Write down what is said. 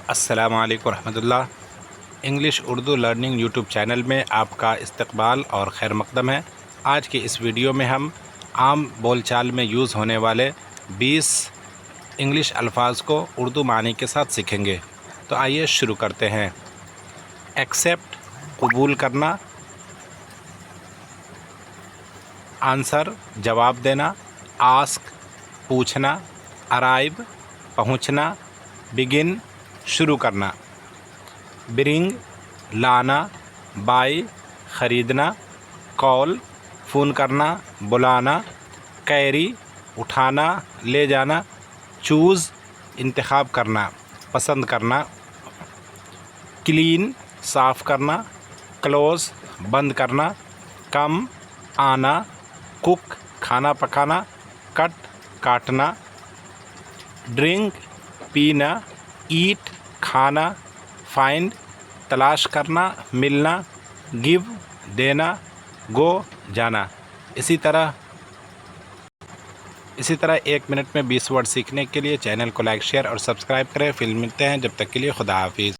السلام علیکم ورحمۃ اللہ۔ English Urdu learning YouTube channel میں آپ کا استقبال اور خیر مقدم ہے۔ آج کی اس ویڈیو میں ہم عام بول چال میں یوز ہونے والے 20 انگلش الفاظ کو اردو معنی کے ساتھ سیکھیں گے۔ تو آئیے شروع کرتے ہیں۔ ایکسیپٹ قبول کرنا، آنسر جواب دینا، آسک پوچھنا، ارائیو پہنچنا، بگن شروع کرنا، برنگ لانا، بائی خریدنا، کال فون کرنا بلانا، کیری اٹھانا لے جانا، چوز انتخاب کرنا پسند کرنا، کلین صاف کرنا، کلوز بند کرنا، کم آنا، کک کھانا پکانا، کٹ کاٹنا، ڈرنک پینا، ایٹ کھانا، فائنڈ تلاش کرنا ملنا، گیو دینا، گو جانا۔ اسی طرح 1 منٹ میں 20 ورڈ سیکھنے کے لیے چینل کو لائک شیئر اور سبسکرائب کریں۔ پھر ملتے ہیں، جب تک کے لیے خدا حافظ۔